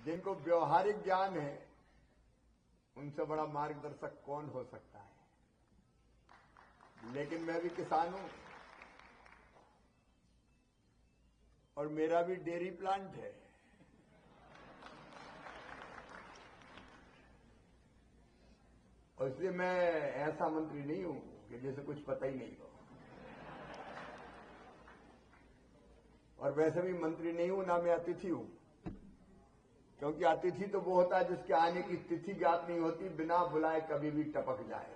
जिनको व्यवहारिक ज्ञान है, उनसे बड़ा मार्गदर्शक कौन हो सकता है। लेकिन मैं भी किसान हूं और मेरा भी डेयरी प्लांट है। और इसलिए मैं ऐसा मंत्री नहीं हूं कि जैसे कुछ पता ही नहीं हो। और वैसे भी मंत्री नहीं हूं, ना मैं अतिथि हूं, क्योंकि अतिथि तो वो होता है जिसके आने की तिथि ज्ञात नहीं होती, बिना बुलाए कभी भी टपक जाए।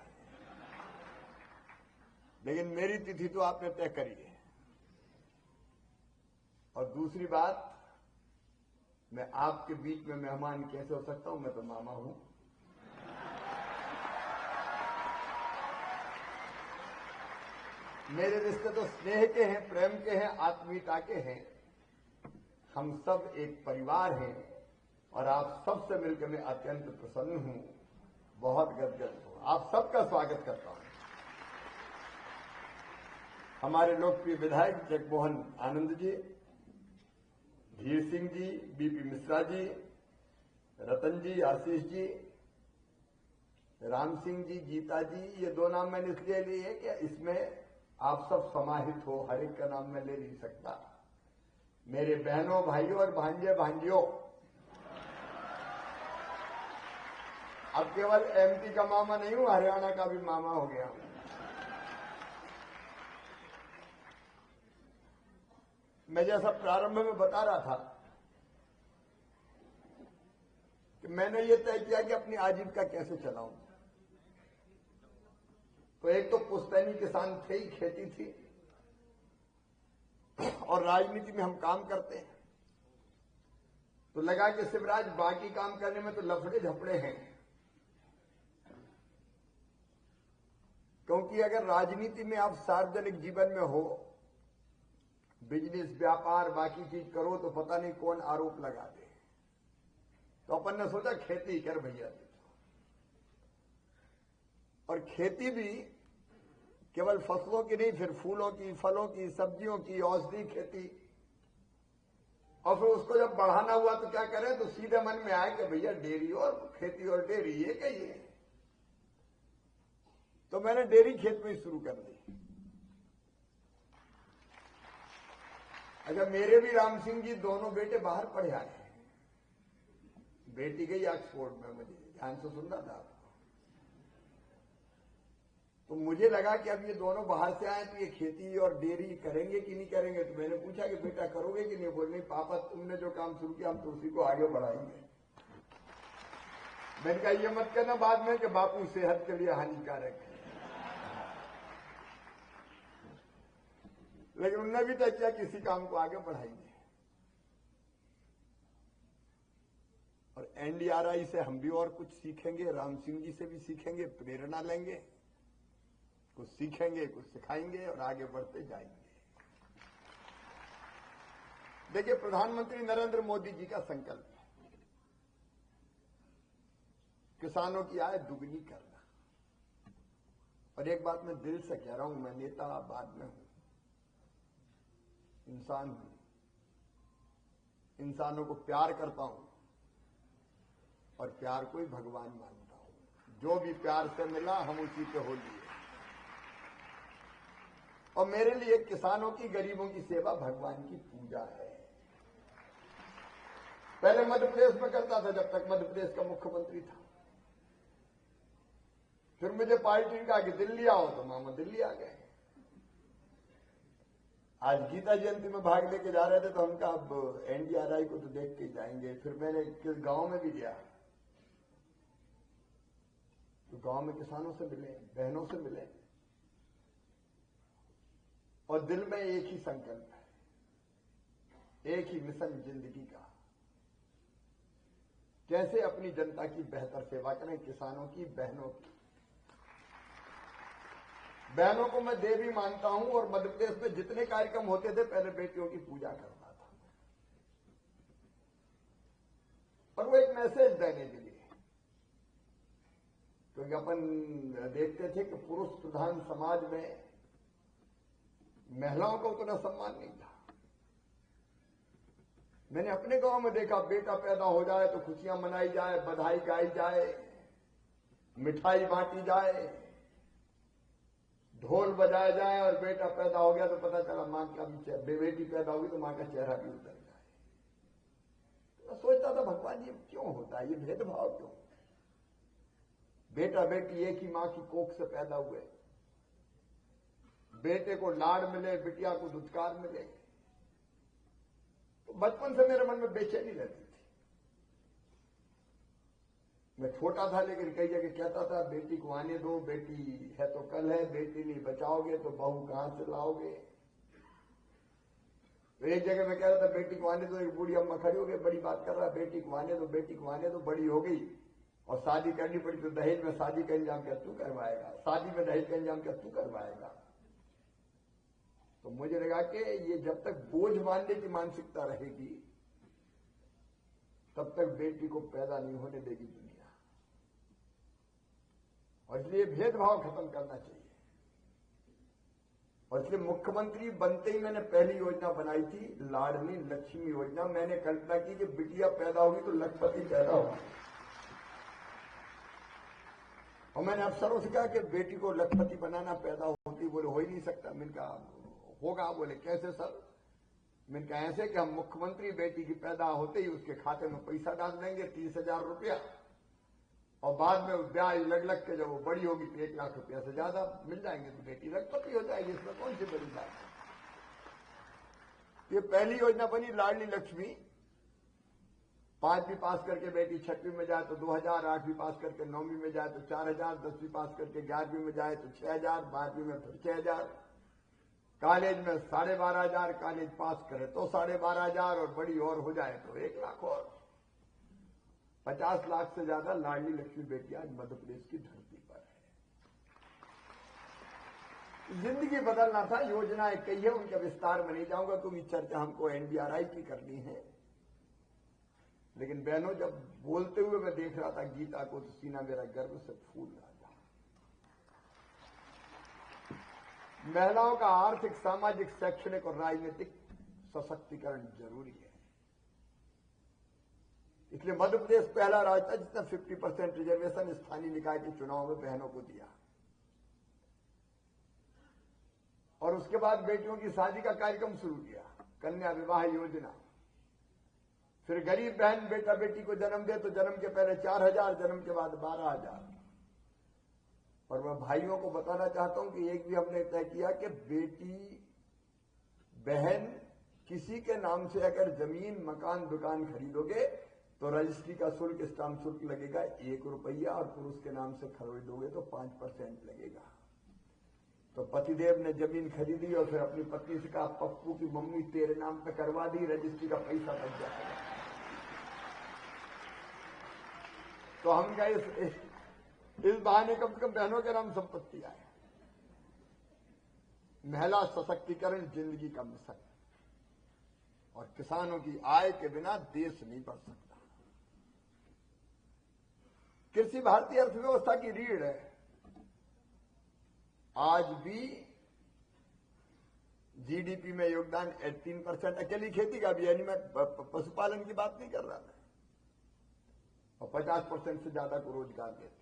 लेकिन मेरी तिथि तो आपने तय करी है। और दूसरी बात, मैं आपके बीच में मेहमान कैसे हो सकता हूं? मैं तो मामा हूं। मेरे रिश्ते तो स्नेह के हैं, प्रेम के हैं, आत्मीयता के हैं। हम सब एक परिवार हैं और आप सबसे मिलकर मैं अत्यंत प्रसन्न हूं, बहुत गदगद हूं। आप सबका स्वागत करता हूं। हमारे लोकप्रिय विधायक जगमोहन आनंद जी, धीर सिंह जी, बीपी मिश्रा जी, रतन जी, आशीष जी, राम सिंह जी, गीता जी, ये दो नाम मैंने इसलिए लिए कि इसमें आप सब समाहित हो। हर एक का नाम मैं ले नहीं सकता। मेरे बहनों, भाइयों और भांजे भांजियों, अब केवल एमपी का मामा नहीं हूं, हरियाणा का भी मामा हो गया हूं। मैं जैसा प्रारंभ में बता रहा था कि मैंने ये तय किया कि अपनी आजीविका कैसे चलाऊं। तो एक तो पुश्तैनी किसान थे ही, खेती थी, और राजनीति में हम काम करते हैं। तो लगा कि शिवराज बाकी काम करने में तो लफड़े झपड़े हैं, क्योंकि अगर राजनीति में आप सार्वजनिक जीवन में हो, बिजनेस, व्यापार, बाकी चीज करो, तो पता नहीं कौन आरोप लगा दे। तो अपन ने सोचा खेती कर भैया। और खेती भी केवल फसलों की नहीं, फिर फूलों की, फलों की, सब्जियों की, औषधि खेती। और फिर उसको जब बढ़ाना हुआ तो क्या करें, तो सीधे मन में आया कि भैया डेयरी और खेती और डेयरी ये कही है। तो मैंने डेयरी खेत में शुरू कर दी। अच्छा, मेरे भी राम सिंह जी दोनों बेटे बाहर पढ़े आए हैं। बेटी गई ऑक्सफोर्ड में, मुझे ध्यान से सुनना था। तो मुझे लगा कि अब ये दोनों बाहर से आए तो ये खेती और डेयरी करेंगे कि नहीं करेंगे। तो मैंने पूछा कि बेटा करोगे कि नहीं? बोल नहीं पापा, तुमने जो काम शुरू किया हम तो उसी को आगे बढ़ाएंगे। मैंने कहा ये मत कहना बाद में कि बापू सेहत के लिए हानिकारक है। लेकिन उन्होंने भी तय किया किसी काम को आगे बढ़ाएंगे। और एनडीआरआई से हम भी और कुछ सीखेंगे, राम सिंह जी से भी सीखेंगे, प्रेरणा लेंगे, कुछ सीखेंगे, कुछ सिखाएंगे और आगे बढ़ते जाएंगे। देखिए, प्रधानमंत्री नरेंद्र मोदी जी का संकल्प है किसानों की आय दुगनी करना। और एक बात मैं दिल से कह रहा हूं, मैं नेता बाद में हूं, इंसान हूं, इंसानों को प्यार करता हूं और प्यार को ही भगवान मानता हूं। जो भी प्यार से मिला हम उसी पे हो लिए। और मेरे लिए किसानों की, गरीबों की सेवा भगवान की पूजा है। पहले मध्य प्रदेश में करता था, जब तक मध्य प्रदेश का मुख्यमंत्री था। फिर मुझे पार्टी ने कहा कि दिल्ली आओ, तो मामा दिल्ली आ गए। आज गीता जयंती में भाग लेके जा रहे थे, तो हम कहा अब एनडीआरआई को तो देख के जाएंगे। फिर मैंने किस गांव में भी गया, तो गांव में किसानों से मिले, बहनों से मिले, और दिल में एक ही संकल्प है, एक ही मिशन जिंदगी का, कैसे अपनी जनता की बेहतर सेवा करें, किसानों की, बहनों की। बहनों को मैं देवी मानता हूं, और मध्य प्रदेश में जितने कार्यक्रम होते थे पहले बेटियों की पूजा करता था। और वो एक मैसेज देने के लिए, क्योंकि अपन देखते थे कि पुरुष प्रधान समाज में महिलाओं को उतना सम्मान नहीं था। मैंने अपने गांव में देखा, बेटा पैदा हो जाए तो खुशियां मनाई जाए, बधाई गाई जाए, मिठाई बांटी जाए, ढोल बजाया जाए, और बेटा पैदा हो गया तो पता चला मां का भी, बेटी पैदा होगी तो मां का चेहरा भी उतर जाए। तो मैं सोचता था भगवान ये क्यों होता है, ये भेदभाव क्यों? बेटा बेटी एक ही मां की कोख से पैदा हुए, बेटे को लाड़ मिले, बिटिया को दुत्कार मिले। तो बचपन से मेरे मन में बेचैनी रहती थी। मैं छोटा था लेकिन कई जगह कहता था बेटी को आने दो, बेटी है तो कल है, बेटी नहीं बचाओगे तो बहू कहां से लाओगे। तो एक जगह मैं कह रहा था बेटी को आने दो, एक बूढ़ी अम्मा खड़ी हो गई, बड़ी बात कर रहा है, बेटी को आने दो, बेटी को आने दो, बड़ी हो गई और शादी करनी पड़ी तो दहेज में शादी का इंतजाम क्या तू करवाएगा, शादी में दहेज का इंतजाम क्या तू करवाएगा। तो मुझे लगा कि ये जब तक बोझ मानने की मानसिकता रहेगी तब तक बेटी को पैदा नहीं होने देगी दुनिया। और इसलिए भेदभाव खत्म करना चाहिए। और इसलिए मुख्यमंत्री बनते ही मैंने पहली योजना बनाई थी लाडली लक्ष्मी योजना। मैंने कल्पना की कि बिटिया पैदा होगी तो लखपति पैदा होगी। और मैंने अफसरों से कहा कि बेटी को लखपति बनाना, पैदा होती। बोले हो ही नहीं सकता। मैंने कहा होगा। बोले कैसे सर? मैंने कहा ऐसे कि हम मुख्यमंत्री बेटी की पैदा होते ही उसके खाते में पैसा डाल देंगे 30,000 रुपया, और बाद में ब्याज लग के जब वो बड़ी होगी तो 1 लाख रुपया से ज्यादा मिल जाएंगे तो बेटी लखपति हो जाएगी। इसमें कौन सी बड़ी बात है? ये पहली योजना बनी लाडली लक्ष्मी। 5वीं पास करके बेटी 6वीं में जाए तो 2,000, 8वीं पास करके 9वीं में जाए तो 4,000, 10वीं पास करके 11वीं में जाए तो 6,000, 12वीं में फिर 6,000, कॉलेज में 12,500, कॉलेज पास करे तो 12,500, और बड़ी और हो जाए तो 1 लाख और 50 लाख से ज्यादा लाडली लक्ष्मी बेटी आज मध्य प्रदेश की धरती पर है। जिंदगी बदलना था। योजनाएं कई है, उनके विस्तार में नहीं जाऊंगा क्योंकि चर्चा हमको एनडीआरआई की करनी है। लेकिन बहनों, जब बोलते हुए मैं देख रहा था गीता को तो सीना मेरा गर्व से फूल रहा था। महिलाओं का आर्थिक, सामाजिक, शैक्षणिक और राजनीतिक सशक्तिकरण जरूरी है। इसलिए मध्य प्रदेश पहला राज्य था जिसने 50% रिजर्वेशन स्थानीय निकाय के चुनाव में बहनों को दिया। और उसके बाद बेटियों की शादी का कार्यक्रम शुरू किया, कन्या विवाह योजना। फिर गरीब बहन बेटा बेटी को जन्म दे तो जन्म के पहले 4,000, जन्म के बाद 12,000। और मैं भाइयों को बताना चाहता हूं कि एक भी हमने तय किया कि बेटी बहन किसी के नाम से अगर जमीन, मकान, दुकान खरीदोगे तो रजिस्ट्री का शुल्क, स्टाम्प शुल्क लगेगा 1 रुपया, और पुरुष के नाम से खरीदोगे तो 5% लगेगा। तो पतिदेव ने जमीन खरीदी और फिर अपनी पत्नी से कहा पप्पू की मम्मी तेरे नाम पे करवा दी, रजिस्ट्री का पैसा बच जाएगा। तो हम क्या इस बहाने कम से कम बहनों के नाम संपत्ति आए। महिला सशक्तिकरण जिंदगी का मिशन, और किसानों की आय के बिना देश नहीं बढ़ सकता। कृषि भारतीय अर्थव्यवस्था की रीढ़ है। आज भी जीडीपी में योगदान 18%। अकेली खेती का भी, यानी मैं पशुपालन की बात नहीं कर रहा मैं। और 50% से ज्यादा को रोजगार देती है।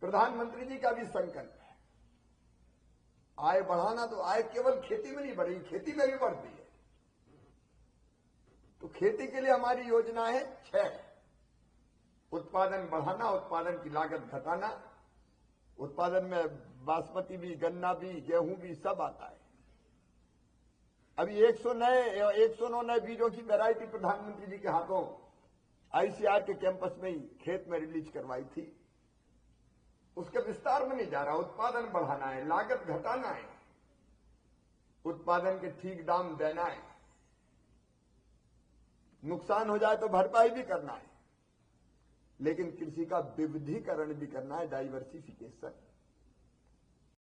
प्रधानमंत्री जी का भी संकल्प है आय बढ़ाना। तो आय केवल खेती में नहीं बढ़ेगी, खेती में भी बढ़ती है। तो खेती के लिए हमारी योजना है 6। उत्पादन बढ़ाना, उत्पादन की लागत घटाना। उत्पादन में बासमती भी, गन्ना भी, गेहूं भी सब आता है। अभी 109 नए बीजों की वैरायटी प्रधानमंत्री जी के हाथों आईसीआर के कैंपस में ही खेत में रिलीज करवाई थी। उसके विस्तार में नहीं जा रहा। उत्पादन बढ़ाना है, लागत घटाना है, उत्पादन के ठीक दाम देना है, नुकसान हो जाए तो भरपाई भी करना है, लेकिन कृषि का विविधीकरण भी करना है, डाइवर्सिफिकेशन।